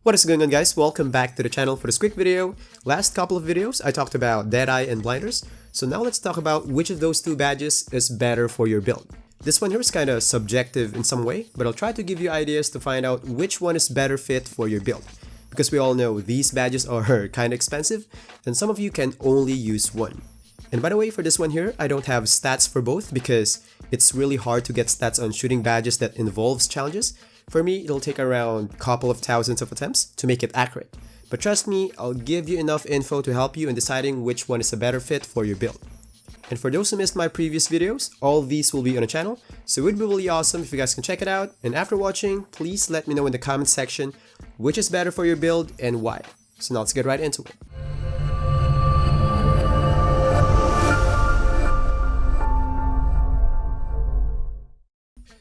What is going on, guys? Welcome back to the channel for this quick video. Last couple of videos I talked about Deadeye and blinders, so now let's talk about which of those two badges is better for your build. This one here is kind of subjective in some way, but I'll try to give you ideas to find out which one is better fit for your build. Because we all know these badges are kind of expensive, and some of you can only use one. And by the way, for this one here, I don't have stats for both because it's really hard to get stats on shooting badges that involves challenges. For me, it'll take around a couple of thousands of attempts to make it accurate. But trust me, I'll give you enough info to help you in deciding which one is a better fit for your build. And for those who missed my previous videos, all of these will be on the channel, so it would be really awesome if you guys can check it out. And after watching, please let me know in the comment section which is better for your build and why. So now let's get right into it.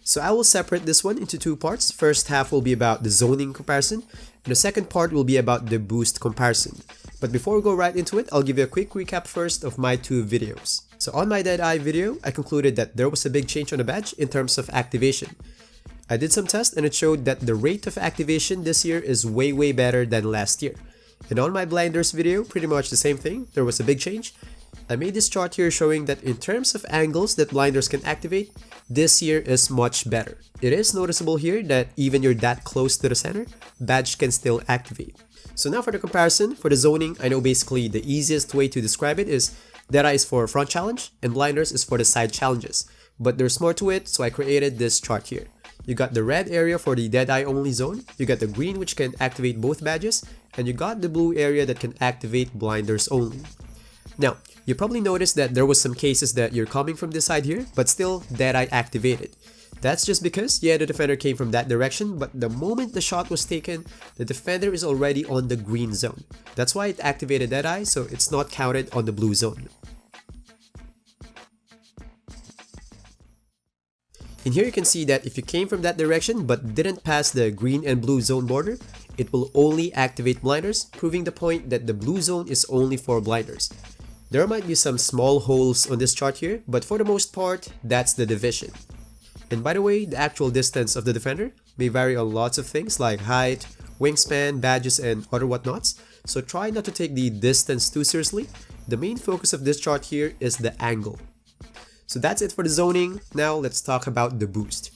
So I will separate this one into two parts. First half will be about the zoning comparison, and the second part will be about the boost comparison. But before we go right into it, I'll give you a quick recap first of my two videos. So on my Deadeye video, I concluded that there was a big change on the badge in terms of activation. I did some tests and it showed that the rate of activation this year is way better than last year. And on my blinders video, pretty much the same thing, there was a big change. I made this chart here showing that in terms of angles that blinders can activate, this year is much better. It is noticeable here that even you're that close to the center, badge can still activate. So now for the comparison, for the zoning, I know basically the easiest way to describe it is Deadeye is for front challenge and blinders is for the side challenges. But there's more to it, so I created this chart here. You got the red area for the Deadeye only zone, you got the green which can activate both badges, and you got the blue area that can activate blinders only. Now, you probably noticed that there was some cases that you're coming from this side here, but still Deadeye activated. That's just because, yeah, the defender came from that direction, but the moment the shot was taken, the defender is already on the green zone. That's why it activated Deadeye, so it's not counted on the blue zone. In here you can see that if you came from that direction but didn't pass the green and blue zone border, it will only activate blinders, proving the point that the blue zone is only for blinders. There might be some small holes on this chart here, but for the most part, that's the division. And by the way, the actual distance of the defender may vary on lots of things like height, wingspan, badges, and other whatnots, so try not to take the distance too seriously. The main focus of this chart here is the angle. So that's it for the zoning. Now let's talk about the boost.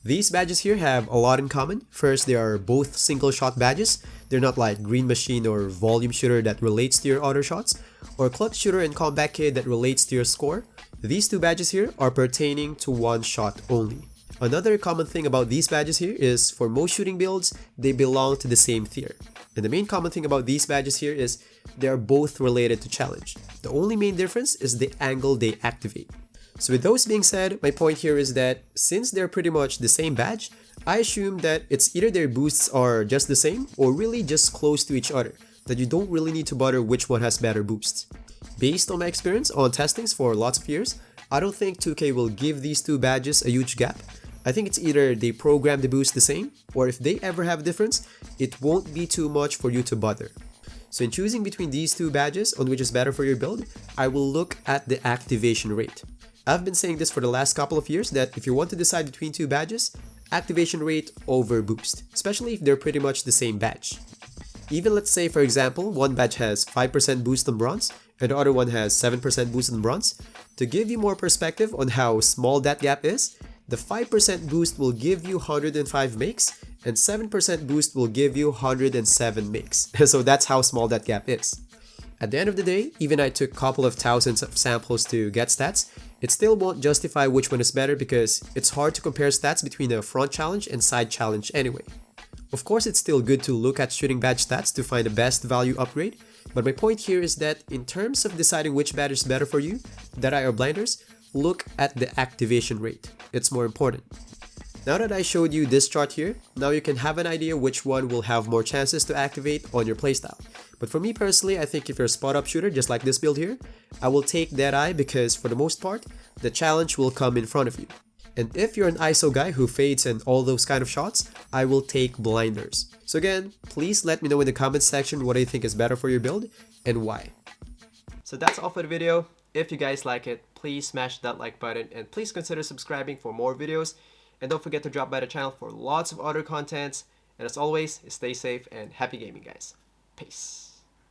These badges here have a lot in common. First, they are both single shot badges. They're not like Green Machine or Volume Shooter that relates to your auto shots, or Clutch Shooter and Combat Kid that relates to your score. These two badges here are pertaining to one shot only. Another common thing about these badges here is for most shooting builds, they belong to the same tier. And the main common thing about these badges here is they are both related to challenge. The only main difference is the angle they activate. So with those being said, my point here is that since they're pretty much the same badge, I assume that it's either their boosts are just the same or really just close to each other, that you don't really need to bother which one has better boosts. Based on my experience on testings for lots of years, I don't think 2K will give these two badges a huge gap. I think it's either they program the boost the same, or if they ever have a difference, it won't be too much for you to bother. So in choosing between these two badges on which is better for your build, I will look at the activation rate. I've been saying this for the last couple of years that if you want to decide between two badges, activation rate over boost, especially if they're pretty much the same badge. Even let's say for example, one badge has 5% boost on bronze and the other one has 7% boost on bronze. To give you more perspective on how small that gap is, the 5% boost will give you 105 makes and 7% boost will give you 107 makes. So that's how small that gap is. At the end of the day, even I took a couple of thousands of samples to get stats, it still won't justify which one is better because it's hard to compare stats between a front challenge and side challenge anyway. Of course, it's still good to look at shooting badge stats to find the best value upgrade, but my point here is that in terms of deciding which badge is better for you, Deadeye or blinders, look at the activation rate. It's more important. Now that I showed you this chart here, now you can have an idea which one will have more chances to activate on your playstyle. But for me personally, I think if you're a spot-up shooter just like this build here, I will take Deadeye because for the most part, the challenge will come in front of you. And if you're an ISO guy who fades and all those kind of shots, I will take blinders. So again, please let me know in the comments section what do you think is better for your build and why. So that's all for the video. If you guys like it, please smash that like button and please consider subscribing for more videos. And don't forget to drop by the channel for lots of other contents. And as always, stay safe and happy gaming, guys. Peace.